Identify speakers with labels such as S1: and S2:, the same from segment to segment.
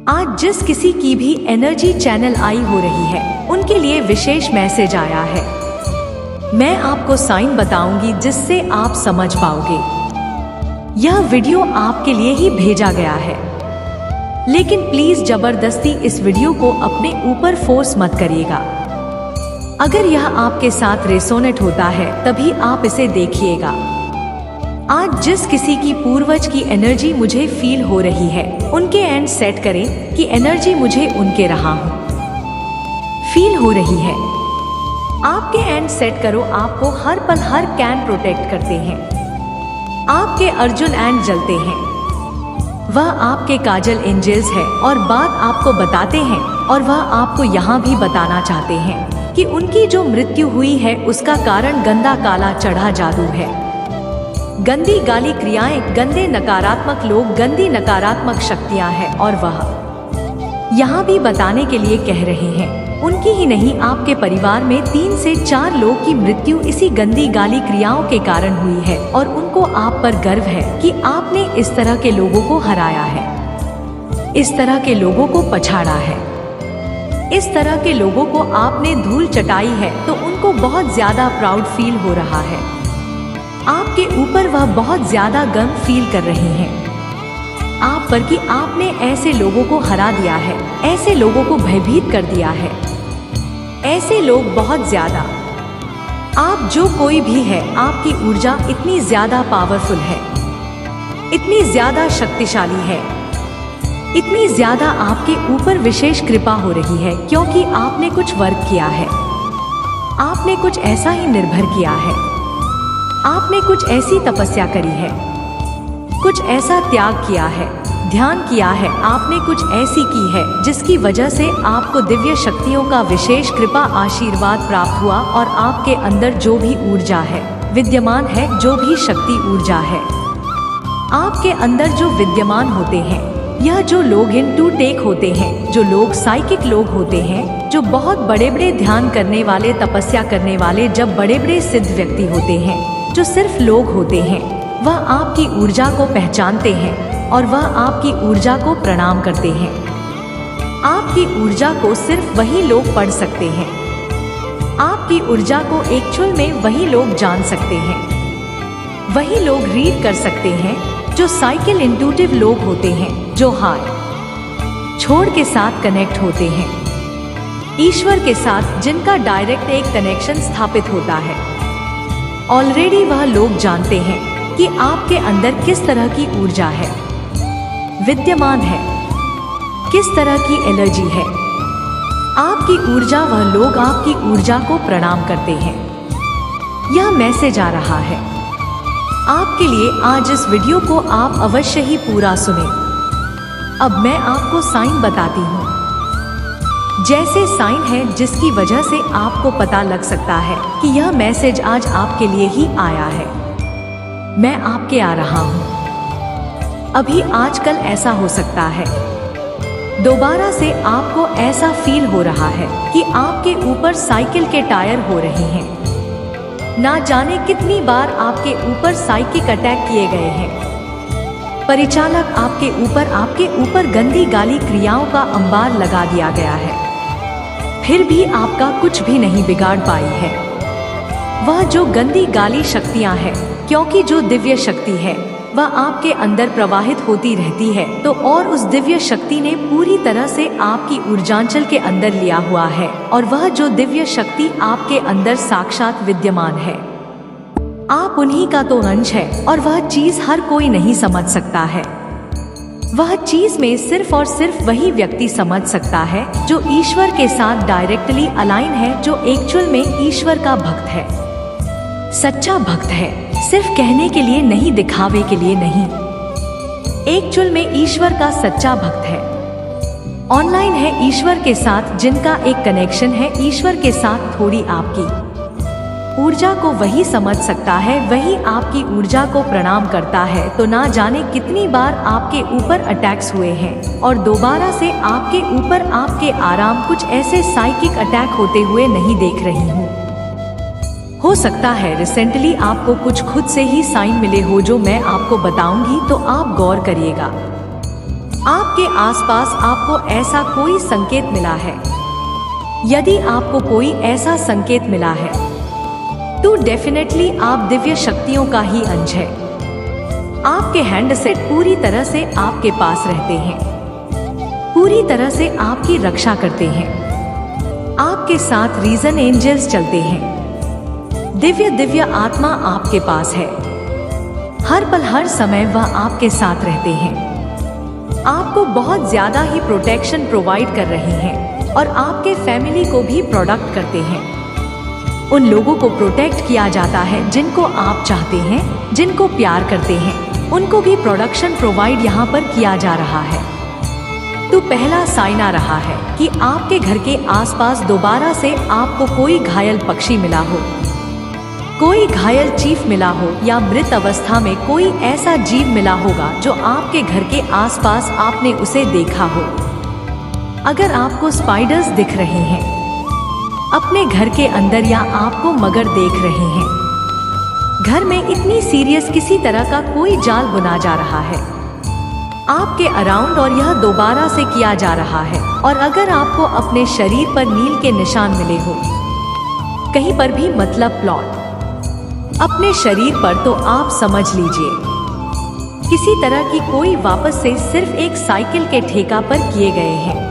S1: आज जिस किसी की भी एनर्जी चैनल आई हो रही है उनके लिए विशेष मैसेज आया है। मैं आपको साइन बताऊंगी जिससे आप समझ पाओगे। यह वीडियो आपके लिए ही भेजा गया है, लेकिन प्लीज जबरदस्ती इस वीडियो को अपने ऊपर फोर्स मत करिएगा। अगर यह आपके साथ रेसोनेट होता है तभी आप इसे देखिएगा। आज जिस किसी की पूर्वज की एनर्जी मुझे फील हो रही है उनके एंड सेट करें कि एनर्जी मुझे उनके रहा हूं फील हो रही है। आपके एंड सेट करो। आपको हर पल हर कैन प्रोटेक्ट करते हैं। आपके अर्जुन एंड जलते हैं। वह आपके काजल एंजल्स है और बात आपको बताते हैं, और वह आपको यहाँ भी बताना चाहते हैं कि उनकी जो मृत्यु हुई है उसका कारण गंदा काला चढ़ा जादू है। गंदी गाली क्रियाएं, गंदे नकारात्मक लोग, गंदी नकारात्मक शक्तियां हैं, और वह यहाँ भी बताने के लिए कह रहे हैं उनकी ही नहीं आपके परिवार में 3 से 4 लोग की मृत्यु इसी गंदी गाली क्रियाओं के कारण हुई है, और उनको आप पर गर्व है कि आपने इस तरह के लोगों को हराया है, इस तरह के लोगों को पछाड़ा है, इस तरह के लोगों को आपने धूल चटाई है, तो उनको बहुत ज्यादा प्राउड फील हो रहा है। आपके ऊपर वह बहुत ज्यादा गर्व फील कर रहे हैं आप पर कि आपने ऐसे लोगों को हरा दिया है, ऐसे लोगों को भयभीत कर दिया है। ऐसे लोग बहुत ज्यादा, आप जो कोई भी है, आपकी ऊर्जा इतनी ज्यादा पावरफुल है, इतनी ज्यादा शक्तिशाली है, इतनी ज्यादा आपके ऊपर विशेष कृपा हो रही है, क्योंकि आपने कुछ वर्क किया है, आपने कुछ ऐसा ही निर्भर किया है, आपने कुछ ऐसी तपस्या करी है, कुछ ऐसा त्याग किया है, ध्यान किया है, आपने कुछ ऐसी की है जिसकी वजह से आपको दिव्य शक्तियों का विशेष कृपा आशीर्वाद प्राप्त हुआ, और आपके अंदर जो भी ऊर्जा है विद्यमान है, जो भी शक्ति ऊर्जा है आपके अंदर जो विद्यमान होते हैं, यह जो लोग इन टू टेक होते हैं, जो लोग साइकिक लोग होते हैं, जो बहुत बड़े बड़े ध्यान करने वाले, तपस्या करने वाले, जब बड़े बड़े सिद्ध व्यक्ति होते हैं, जो सिर्फ लोग होते हैं, वह आपकी ऊर्जा को पहचानते हैं और वह आपकी ऊर्जा को प्रणाम करते हैं। आपकी ऊर्जा को सिर्फ वही लोग पढ़ सकते हैं। आपकी ऊर्जा को एक्चुअल में वही लोग जान सकते हैं, वही लोग रीड कर सकते हैं जो साइकिल इंट्यूटिव लोग होते हैं, जो हाथ छोड़ के साथ कनेक्ट होते हैं ईश्वर के साथ, जिनका डायरेक्ट एक कनेक्शन स्थापित होता है। ऑलरेडी वह लोग जानते हैं कि आपके अंदर किस तरह की ऊर्जा है विद्यमान है, किस तरह की एनर्जी है आपकी ऊर्जा। वह लोग आपकी ऊर्जा को प्रणाम करते हैं। यह मैसेज आ रहा है आपके लिए। आज इस वीडियो को आप अवश्य ही पूरा सुनें। अब मैं आपको साइन बताती हूँ, जैसे साइन है जिसकी वजह से आपको पता लग सकता है कि यह मैसेज आज आपके लिए ही आया है। मैं आपके आ रहा हूँ। अभी आजकल ऐसा हो सकता है, दोबारा से आपको ऐसा फील हो रहा है कि आपके ऊपर साइकिल के टायर हो रहे हैं। ना जाने कितनी बार आपके ऊपर साइकिक अटैक किए गए हैं। परिचालक आपके ऊपर गंदी गाली क्रियाओं का अंबार लगा दिया गया है, फिर भी आपका कुछ भी नहीं बिगाड़ पाई है वह जो गंदी गाली शक्तियां हैं, क्योंकि जो दिव्य शक्ति है वह आपके अंदर प्रवाहित होती रहती है, तो और उस दिव्य शक्ति ने पूरी तरह से आपकी ऊर्जांचल के अंदर लिया हुआ है, और वह जो दिव्य शक्ति आपके अंदर साक्षात विद्यमान है, आप उन्हीं का तो अंश है, और वह चीज हर कोई नहीं समझ सकता है। वह चीज में सिर्फ और सिर्फ वही व्यक्ति समझ सकता है जो ईश्वर के साथ डायरेक्टली अलाइन है, जो एक्चुअल में ईश्वर का भक्त है, सच्चा भक्त है। सिर्फ कहने के लिए नहीं, दिखावे के लिए नहीं, एक्चुअल में ईश्वर का सच्चा भक्त है। ऑनलाइन है ईश्वर के साथ, जिनका एक कनेक्शन है ईश्वर के साथ। थोड़ी आपकी ऊर्जा को वही समझ सकता है, वही आपकी ऊर्जा को प्रणाम करता है। तो ना जाने कितनी बार आपके ऊपर अटैक्स हुए हैं, और दोबारा से आपके ऊपर आपके आराम कुछ ऐसे साइकिक अटैक होते हुए नहीं देख रही हूँ। हो सकता है रिसेंटली आपको कुछ खुद से ही साइन मिले हो, जो मैं आपको बताऊंगी, तो आप गौर करिएगा। आपके आसपास आपको ऐसा कोई संकेत मिला है? यदि आपको कोई ऐसा संकेत मिला है तो डेफिनेटली आप दिव्य शक्तियों का ही अंश है। आपके हैंडसेट पूरी तरह से आपके पास रहते हैं, पूरी तरह से आपकी रक्षा करते हैं। आपके साथ रीजन एंजल्स चलते हैं। दिव्य आत्मा आपके पास है। हर पल हर समय वह आपके साथ रहते हैं। आपको बहुत ज्यादा ही प्रोटेक्शन प्रोवाइड कर रहे हैं और आपके फैमिली को भी प्रोटेक्ट करते हैं। उन लोगों को प्रोटेक्ट किया जाता है जिनको आप चाहते हैं, जिनको प्यार करते हैं, उनको भी प्रोडक्शन प्रोवाइड यहाँ पर किया जा रहा है। तो पहला साइन आ रहा है कि आपके घर के आसपास दोबारा से आपको कोई घायल पक्षी मिला हो, कोई घायल चीफ मिला हो, या मृत अवस्था में कोई ऐसा जीव मिला होगा जो आपके घर के आसपास आपने उसे देखा हो। अगर आपको स्पाइडर्स दिख रहे हैं अपने घर के अंदर, या आपको मगर देख रहे हैं, घर में इतनी सीरियस किसी तरह का कोई जाल बुना जा रहा है आपके अराउंड और यह दोबारा से किया जा रहा है। और अगर आपको अपने शरीर पर नील के निशान मिले हो कहीं पर भी, मतलब प्लॉट अपने शरीर पर, तो आप समझ लीजिए किसी तरह की कोई वापस से सिर्फ एक साइकिल के ठेका पर किए गए हैं।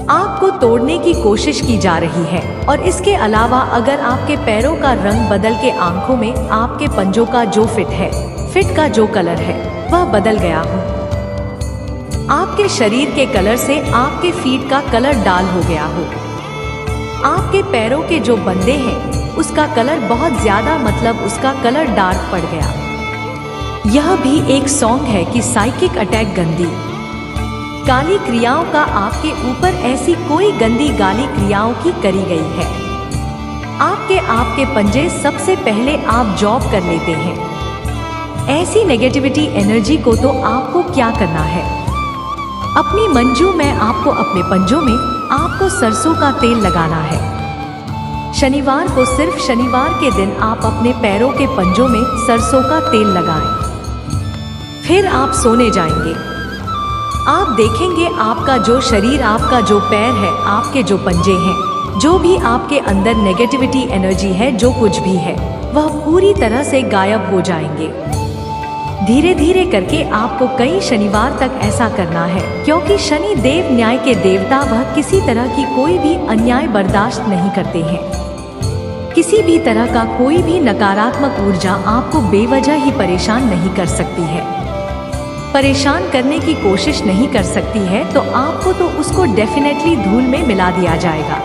S1: आपको तोड़ने की कोशिश की जा रही है। और इसके अलावा अगर आपके पैरों का रंग बदल के आंखों में आपके पंजों का जो फिट का जो कलर है वह बदल गया हो, आपके शरीर के कलर से आपके फीट का कलर डाल हो गया हो, आपके पैरों के जो बंदे हैं उसका कलर बहुत ज्यादा, मतलब उसका कलर डार्क पड़ गया। यह भी एक सॉन्ग है कि साइकिक अटैक, गंदी गाली क्रियाओं का आपके ऊपर ऐसी कोई गंदी गाली क्रियाओं की करी गई है। आपके पंजे सबसे पहले आप जॉब कर लेते हैं। ऐसी नेगेटिविटी एनर्जी को तो आपको क्या करना है, अपनी मंजू में आपको अपने पंजों में आपको सरसों का तेल लगाना है। शनिवार को, सिर्फ शनिवार के दिन आप अपने पैरों के पंजों में सरसों का तेल लगाएं। फिर आप सोने जाएंगे। आप देखेंगे आपका जो शरीर, आपका जो पैर है, आपके जो पंजे हैं, जो भी आपके अंदर नेगेटिविटी एनर्जी है, जो कुछ भी है, वह पूरी तरह से गायब हो जाएंगे। धीरे धीरे करके आपको कई शनिवार तक ऐसा करना है, क्योंकि शनि देव न्याय के देवता, वह किसी तरह की कोई भी अन्याय बर्दाश्त नहीं करते हैं। किसी भी तरह का कोई भी नकारात्मक ऊर्जा आपको बेवजह ही परेशान नहीं कर सकती है, परेशान करने की कोशिश नहीं कर सकती है। तो आपको तो उसको डेफिनेटली धूल में मिला दिया जाएगा,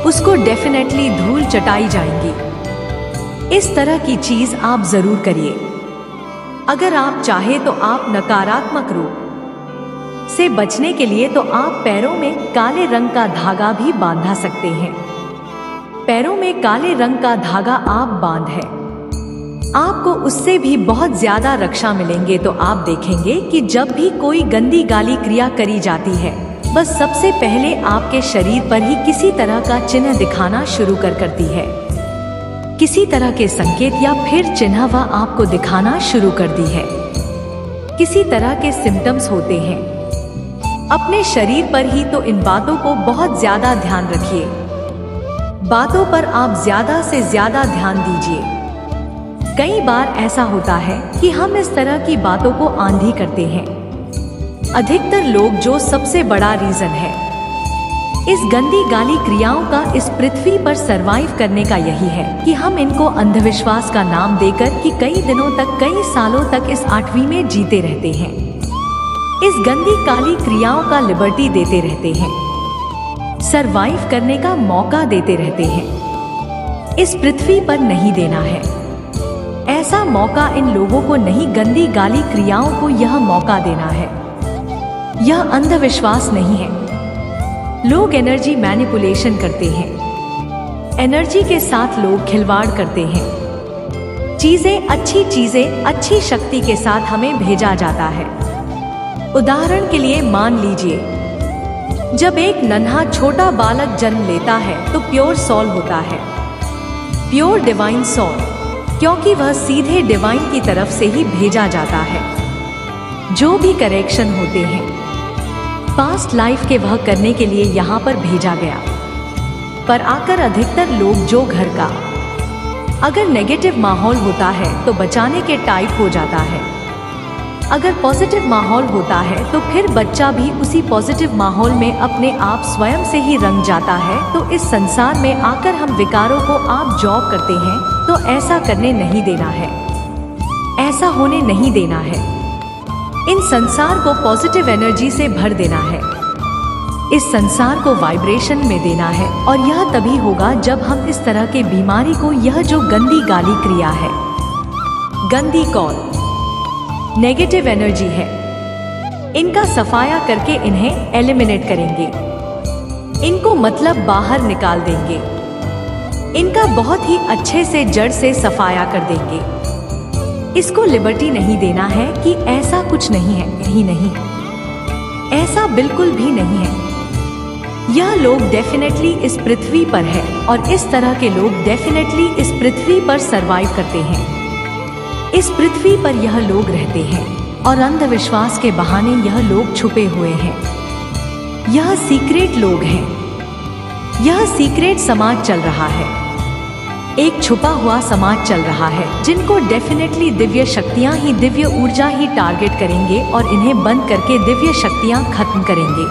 S1: उसको डेफिनेटली धूल चटाई जाएंगी। इस तरह की चीज आप जरूर करिए। अगर आप चाहे तो आप नकारात्मक रूप से बचने के लिए तो आप पैरों में काले रंग का धागा भी बांधा सकते हैं। पैरों में काले रंग का धागा आप बांध है, आपको उससे भी बहुत ज्यादा रक्षा मिलेंगे। तो आप देखेंगे कि जब भी कोई गंदी गाली क्रिया करी जाती है, बस सबसे पहले आपके शरीर पर ही किसी तरह का चिन्ह दिखाना शुरू करती है, किसी तरह के संकेत या फिर चिन्ह वह आपको दिखाना शुरू कर दी है। किसी तरह के सिम्टम्स होते हैं अपने शरीर पर ही। तो इन बातों को बहुत ज्यादा ध्यान रखिए, बातों पर आप ज्यादा से ज्यादा ध्यान दीजिए। कई बार ऐसा होता है कि हम इस तरह की बातों को आंधी करते हैं। अधिकतर लोग, जो सबसे बड़ा रीजन है इस गंदी गाली क्रियाओं का इस पृथ्वी पर सरवाइव करने का, यही है कि हम इनको अंधविश्वास का नाम देकर कि कई दिनों तक, कई सालों तक इस 8वीं में जीते रहते हैं, इस गंदी काली क्रियाओं का लिबर्टी देते रहते हैं, सरवाइव करने का मौका देते रहते हैं। इस पृथ्वी पर नहीं देना है ऐसा मौका, इन लोगों को नहीं, गंदी गाली क्रियाओं को यह मौका देना है। यह अंधविश्वास नहीं है। लोग एनर्जी मैनिपुलेशन करते हैं, एनर्जी के साथ लोग खिलवाड़ करते हैं। चीजें, अच्छी शक्ति के साथ हमें भेजा जाता है। उदाहरण के लिए मान लीजिए, जब एक नन्हा छोटा बालक जन्म लेता है तो प्योर सोल होता है, प्योर डिवाइन सोल, क्योंकि वह सीधे डिवाइन की तरफ से ही भेजा जाता है। जो भी करेक्शन होते हैं पास्ट लाइफ के, वह करने के लिए यहाँ पर भेजा गया। पर आकर अधिकतर लोग जो घर का अगर नेगेटिव माहौल होता है तो बचाने के टाइप हो जाता है। अगर पॉजिटिव माहौल होता है तो फिर बच्चा भी उसी पॉजिटिव माहौल में अपने आप स्वयं से ही रंग जाता है। तो इस संसार में आकर हम विकारों को आप जॉब करते हैं तो ऐसा करने नहीं देना है, ऐसा होने नहीं देना है। इन संसार को पॉजिटिव एनर्जी से भर देना है, इस संसार को वाइब्रेशन में देना है। और यह तभी होगा जब हम इस तरह के बीमारी को, यह जो गंदी गाली क्रिया है, गंदी कॉल, नेगेटिव एनर्जी है, इनका सफाया करके इन्हें एलिमिनेट करेंगे, इनको मतलब बाहर निकाल देंगे, इनका बहुत ही अच्छे से जड़ से सफाया कर देंगे। इसको लिबर्टी नहीं देना है कि ऐसा कुछ नहीं है, ही नहीं, ऐसा बिल्कुल भी नहीं है। यह लोग डेफिनेटली इस पृथ्वी पर है और इस तरह के लोग डेफिनेटली इस पृथ्वी पर सरवाइव करते हैं। इस पृथ्वी पर यह लोग रहते हैं और अंधविश्वास के बहाने यह लोग छुपे हुए हैं। यह सीक्रेट लोग हैं, यह सीक्रेट समाज चल रहा है, एक छुपा हुआ समाज चल रहा है, जिनको डेफिनेटली दिव्य शक्तियां ही, दिव्य ऊर्जा ही टारगेट करेंगे और इन्हें बंद करके दिव्य शक्तियां खत्म करेंगे।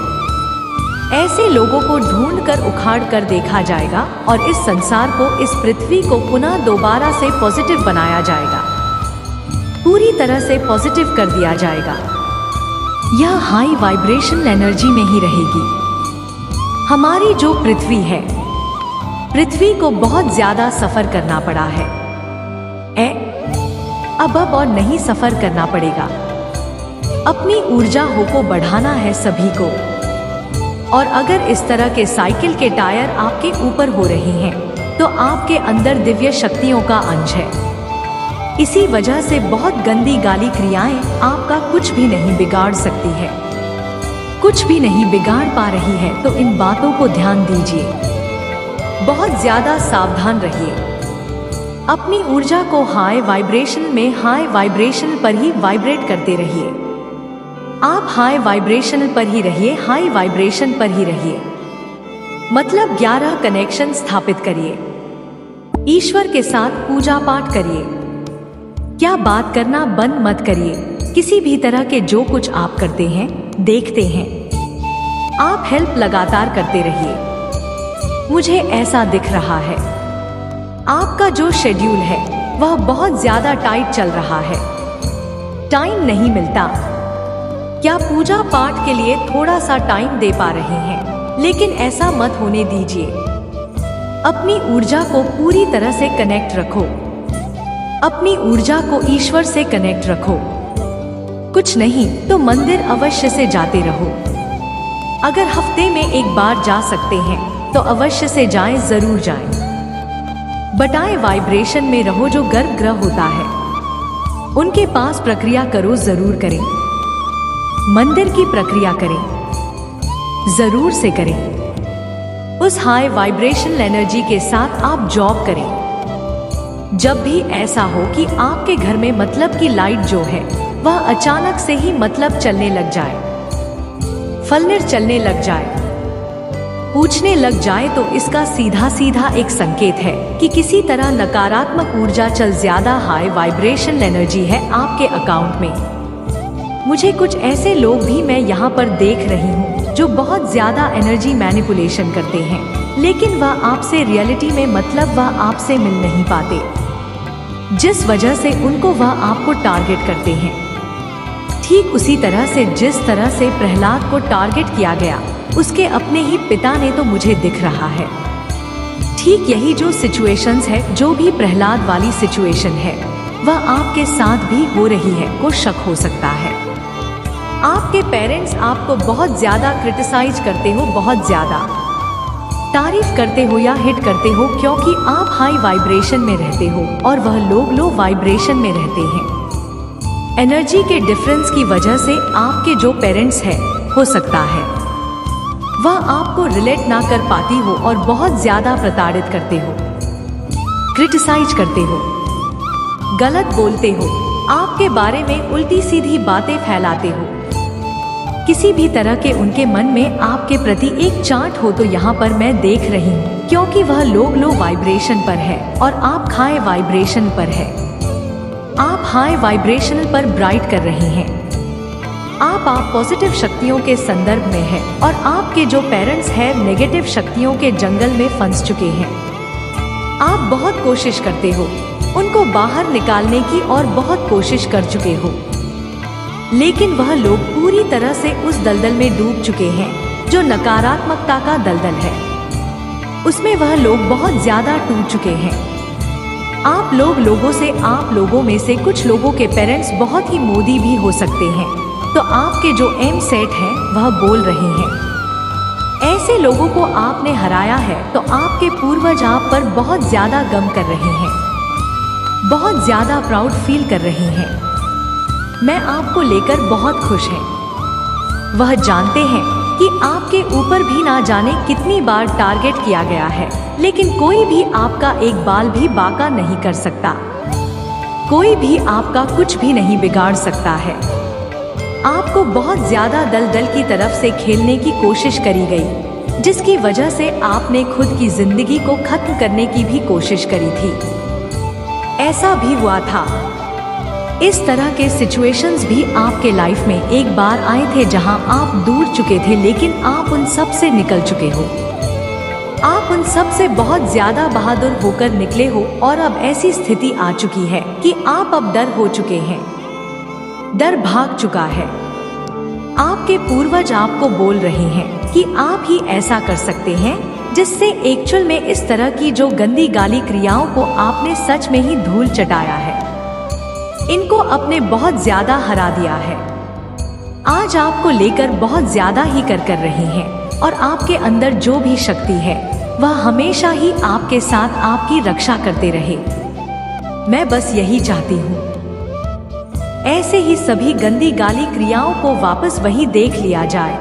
S1: ऐसे लोगों को ढूंढ कर उखाड़ कर देखा जाएगा और इस संसार को, इस पृथ्वी को पुनः दोबारा से पॉजिटिव बनाया जाएगा, पूरी तरह से पॉजिटिव कर दिया जाएगा। यह हाई वाइब्रेशन एनर्जी में ही रहेगी। हमारी जो पृथ्वी है, पृथ्वी को बहुत ज्यादा सफर करना पड़ा है, अब और नहीं सफर करना पड़ेगा। अपनी ऊर्जा को बढ़ाना है सभी को। और अगर इस तरह के साइकिल के टायर आपके ऊपर हो रहे हैं तो आपके अंदर दिव्य शक्तियों का अंश है। इसी वजह से बहुत गंदी गाली क्रियाएं आपका कुछ भी नहीं बिगाड़ सकती है, कुछ भी नहीं बिगाड़ पा रही है। तो इन बातों को ध्यान दीजिए, बहुत ज्यादा सावधान रहिए। अपनी ऊर्जा को हाई वाइब्रेशन में, हाई वाइब्रेशन पर ही वाइब्रेट करते रहिए। आप हाई वाइब्रेशन पर ही रहिए, हाई वाइब्रेशन पर ही रहिए। मतलब 11 कनेक्शन स्थापित करिए, ईश्वर के साथ पूजा पाठ करिए। क्या बात करना बंद मत करिए। किसी भी तरह के जो कुछ आप करते हैं, देखते हैं, आप हेल्प लगातार करते रहिए। मुझे ऐसा दिख रहा है आपका जो शेड्यूल है वह बहुत ज्यादा टाइट चल रहा है, टाइम नहीं मिलता। क्या पूजा पाठ के लिए थोड़ा सा टाइम दे पा रहे हैं, लेकिन ऐसा मत होने दीजिए। अपनी ऊर्जा को पूरी तरह से कनेक्ट रखो, अपनी ऊर्जा को ईश्वर से कनेक्ट रखो। कुछ नहीं तो मंदिर अवश्य से जाते रहो। अगर हफ्ते में एक बार जा सकते हैं तो अवश्य से जाएं, जरूर जाएं। बटाए वाइब्रेशन में रहो। जो गर्भगृह होता है उनके पास प्रक्रिया करो, जरूर करें। मंदिर की प्रक्रिया करें, जरूर से करें। उस हाई वाइब्रेशन एनर्जी के साथ आप जॉब करें। जब भी ऐसा हो कि आपके घर में मतलब की लाइट जो है वह अचानक से ही मतलब चलने लग जाए, फलनिर चलने लग जाए, पूछने लग जाए, तो इसका सीधा सीधा एक संकेत है कि किसी तरह नकारात्मक ऊर्जा चल, ज्यादा हाई वाइब्रेशन एनर्जी है आपके अकाउंट में। मुझे कुछ ऐसे लोग भी मैं यहाँ पर देख रही हूँ जो बहुत ज्यादा एनर्जी मैनिपुलेशन करते हैं, लेकिन वह आपसे रियलिटी में मतलब वह आपसे मिल नहीं पाते, जिस वजह से उनको वह आपको टारगेट करते हैं। ठीक उसी तरह से जिस तरह से प्रहलाद को टारगेट किया गया, उसके अपने ही पिता ने, तो मुझे दिख रहा है ठीक यही जो सिचुएशंस है, जो भी प्रहलाद वाली सिचुएशन है वह आपके साथ भी हो रही है, को शक हो सकता है। आपके पेरेंट्स आपको बहुत ज्यादा क्रिटिसाइज करते हो, बहुत ज्यादा तारीफ करते हो या हिट करते हो, क्योंकि आप हाई वाइब्रेशन में रहते हो और वह लोग लो वाइब्रेशन में रहते हैं। एनर्जी के डिफरेंस की वजह से आपके जो पेरेंट्स हैं, हो सकता है वह आपको रिलेट ना कर पाती हो और बहुत ज्यादा प्रताड़ित करते हो, क्रिटिसाइज करते हो, गलत बोलते हो, आपके बारे में उल्टी सीधी बातें फैलाते हो। किसी भी तरह के उनके मन में आपके प्रति एक चार्ट हो तो यहाँ पर मैं देख रही हूँ, क्योंकि वह लोग लो वाइब्रेशन पर है और आप हाई वाइब्रेशन पर है। आप हाई वाइब्रेशनल पर ब्राइट कर रहे हैं। आप पॉजिटिव शक्तियों के संदर्भ में है और आपके जो पेरेंट्स हैं नेगेटिव शक्तियों के जंगल में फंस चुके हैं। आप बहुत कोशिश करते हो उनको बाहर निकालने की और बहुत कोशिश कर चुके हो, लेकिन वह लोग पूरी तरह से उस दलदल में डूब चुके हैं जो नकारात्मकता का दलदल है। उसमें वह लोग बहुत ज्यादा टूट चुके हैं। आप लोगों में से कुछ लोगों के पेरेंट्स बहुत ही मोदी भी हो सकते हैं, तो आपके जो एम सेट हैं वह बोल रहे हैं। ऐसे लोगों को आपने हराया है तो आपके पूर्वज आप पर बहुत ज्यादा गम कर रहे हैं, बहुत ज्यादा प्राउड फील कर रहे हैं। मैं आपको लेकर बहुत खुश हैं। वह जानते हैं कि आपके ऊपर भी ना जाने कितनी बार टारगेट किया गया है, लेकिन कोई भी आपका एक बाल भी बांका नहीं कर सकता। कोई भी आपका कुछ भी नहीं बिगाड़ सकता है। आपको बहुत ज्यादा दलदल की तरफ से खेलने की कोशिश करी गई, जिसकी वजह से आपने खुद की जिंदगी को खत्म करने की भी कोशिश करी थी। ऐसा भी हुआ था। इस तरह के सिचुएशंस भी आपके लाइफ में एक बार आए थे जहां आप दूर चुके थे, लेकिन आप उन सब से निकल चुके हो। आप उन सब से बहुत ज्यादा बहादुर होकर निकले हो और अब ऐसी स्थिति आ चुकी है कि आप अब डर हो चुके हैं। डर भाग चुका है। आपके पूर्वज आपको बोल रहे हैं कि आप ही ऐसा कर सकते हैं, जिससे एक्चुअल में इस तरह की जो गंदी गाली क्रियाओं को आपने सच में ही धूल चटाया है। इनको अपने बहुत ज्यादा हरा दिया है। आज आपको लेकर बहुत ज्यादा ही कर रहे हैं और आपके अंदर जो भी शक्ति है वह हमेशा ही आपके साथ आपकी रक्षा करते रहे। मैं बस यही चाहती हूँ। ऐसे ही सभी गंदी गाली क्रियाओं को वापस वही देख लिया जाए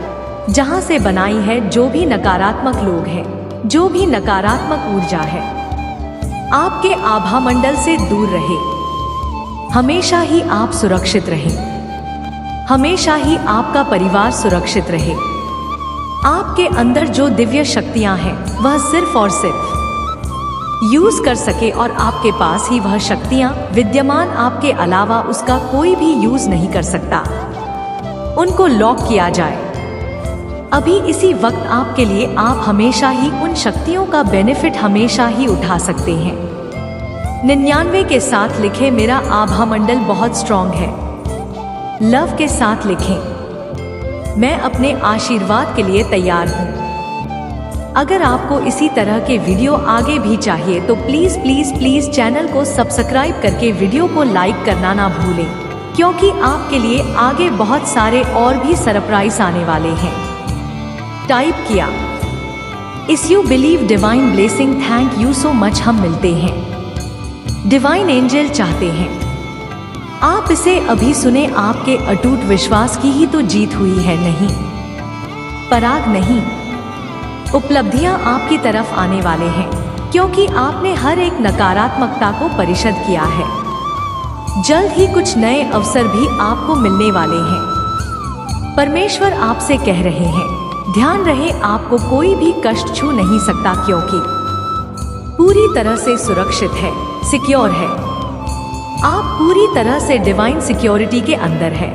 S1: जहाँ से बनाई है। जो भी नकारात्मक लोग हैं, जो भी नकारात्मक ऊर्जा है, आपके आभा मंडल से दूर रहे। हमेशा ही आप सुरक्षित रहें। हमेशा ही आपका परिवार सुरक्षित रहे। आपके अंदर जो दिव्य शक्तियां हैं वह सिर्फ और सिर्फ यूज कर सके और आपके पास ही वह शक्तियां विद्यमान, आपके अलावा उसका कोई भी यूज नहीं कर सकता। उनको लॉक किया जाए। अभी इसी वक्त आपके लिए आप हमेशा ही उन शक्तियों का बेनिफिट हमेशा ही उठा सकते हैं। 99 के साथ लिखें, मेरा आभा मंडल बहुत स्ट्रॉन्ग है। लव के साथ लिखें, मैं अपने आशीर्वाद के लिए तैयार हूँ। अगर आपको इसी तरह के वीडियो आगे भी चाहिए तो प्लीज प्लीज प्लीज चैनल को सब्सक्राइब करके वीडियो को लाइक करना ना भूलें, क्योंकि आपके लिए आगे बहुत सारे और भी सरप्राइज आने वाले हैं। टाइप किया, इस you believe divine blessing, thank you so much. हम मिलते हैं। डिवाइन एंजल चाहते हैं आप इसे अभी सुने। आपके अटूट विश्वास की ही तो जीत हुई है, नहीं पराग नहीं। उपलब्धियां आपकी तरफ आने वाले हैं, क्योंकि आपने हर एक नकारात्मकता को परिशद किया है। जल्द ही कुछ नए अवसर भी आपको मिलने वाले हैं। परमेश्वर आपसे कह रहे हैं, ध्यान रहे आपको कोई भी कष्ट छू नहीं सकता, क्योंकि पूरी तरह से सुरक्षित है, सिक्योर है। आप पूरी तरह से डिवाइन सिक्योरिटी के अंदर है।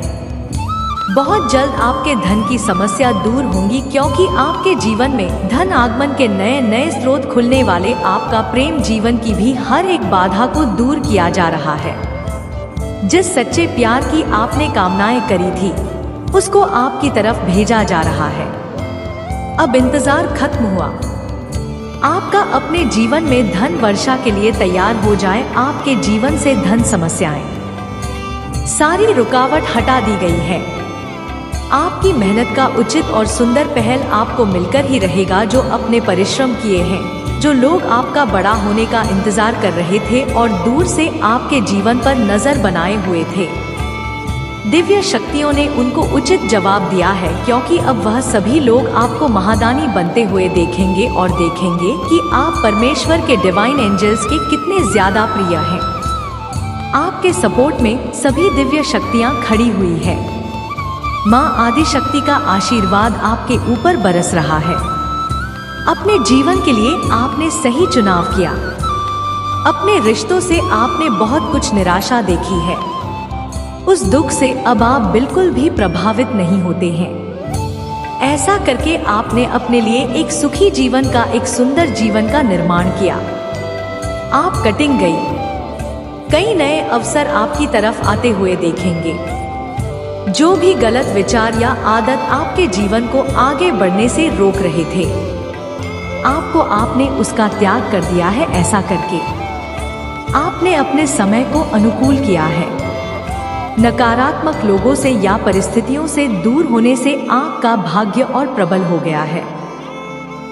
S1: बहुत जल्द आपके धन की समस्या दूर होंगी, क्योंकि आपके जीवन में धन आगमन के नए नए स्रोत खुलने वाले। आपका प्रेम जीवन की भी हर एक बाधा को दूर किया जा रहा है। जिस सच्चे प्यार की आपने कामनाएं करी थी, उसको आपकी तरफ भेजा जा रहा है। अब इंतजार खत्म हुआ। आपका अपने जीवन में धन वर्षा के लिए तैयार हो जाए। आपके जीवन से धन समस्याएं सारी रुकावट हटा दी गई है। आपकी मेहनत का उचित और सुंदर पहल आपको मिलकर ही रहेगा। जो अपने परिश्रम किए हैं, जो लोग आपका बड़ा होने का इंतजार कर रहे थे और दूर से आपके जीवन पर नजर बनाए हुए थे, दिव्य शक्तियों ने उनको उचित जवाब दिया है, क्योंकि अब वह सभी लोग आपको महादानी बनते हुए देखेंगे और देखेंगे कि आप परमेश्वर के डिवाइन एंजल्स के कितने ज्यादा प्रिय हैं। आपके सपोर्ट में सभी दिव्य शक्तियां खड़ी हुई है। मां आदिशक्ति का आशीर्वाद आपके ऊपर बरस रहा है। अपने जीवन के लिए आपने सही चुनाव किया। अपने रिश्तों से आपने बहुत कुछ निराशा देखी है। उस दुख से अब आप बिल्कुल भी प्रभावित नहीं होते हैं। ऐसा करके आपने अपने लिए एक सुखी जीवन का, एक सुंदर जीवन का निर्माण किया। आप कटिंग गई। कई नए अवसर आपकी तरफ आते हुए देखेंगे। जो भी गलत विचार या आदत आपके जीवन को आगे बढ़ने से रोक रहे थे, आपने उसका त्याग कर दिया है। ऐसा करके आपने अपने समय को अनुकूल किया है। नकारात्मक लोगों से या परिस्थितियों से दूर होने से आपका भाग्य और प्रबल हो गया है।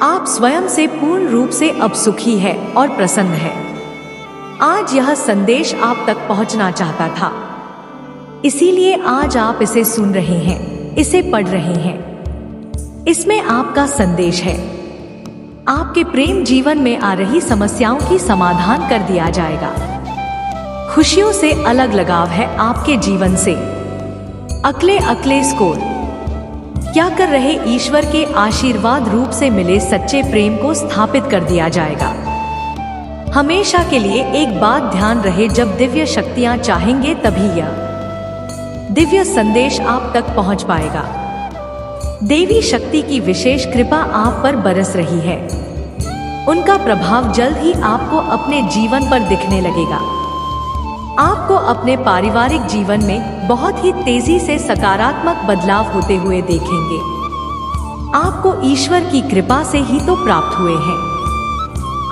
S1: आप स्वयं से पूर्ण रूप से अब सुखी है और प्रसन्न है। आज यह संदेश आप तक पहुंचना चाहता था, इसीलिए आज आप इसे सुन रहे हैं, इसे पढ़ रहे हैं। इसमें आपका संदेश है। आपके प्रेम जीवन में आ रही समस्याओं की समाधान कर दिया जाएगा। खुशियों से अलग लगाव है आपके जीवन से। अगले स्कोर क्या कर रहे ईश्वर के आशीर्वाद रूप से मिले सच्चे प्रेम को स्थापित कर दिया जाएगा। हमेशा के लिए एक बात ध्यान रहे, जब दिव्य शक्तियां चाहेंगे तभी यह दिव्य संदेश आप तक पहुंच पाएगा। देवी शक्ति की विशेष कृपा आप पर बरस रही है। उनका प्रभाव जल्द ही आपको अपने जीवन पर दिखने लगेगा। आपको अपने पारिवारिक जीवन में बहुत ही तेजी से सकारात्मक बदलाव होते हुए देखेंगे। आपको ईश्वर की कृपा से ही तो प्राप्त हुए हैं।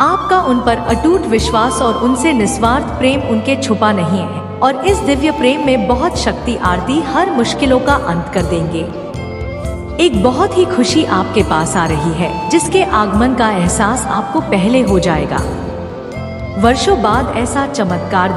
S1: आपका उन पर अटूट विश्वास और उनसे निस्वार्थ प्रेम उनके छुपा नहीं है, और इस दिव्य प्रेम में बहुत शक्ति आरती हर मुश्किलों का अंत कर देंगे। एक बहुत ही खुशी आपके पास आ रही है, जिसके आगमन का एहसास आपको पहले हो जाएगा। वर्षों बाद ऐसा चमत्कार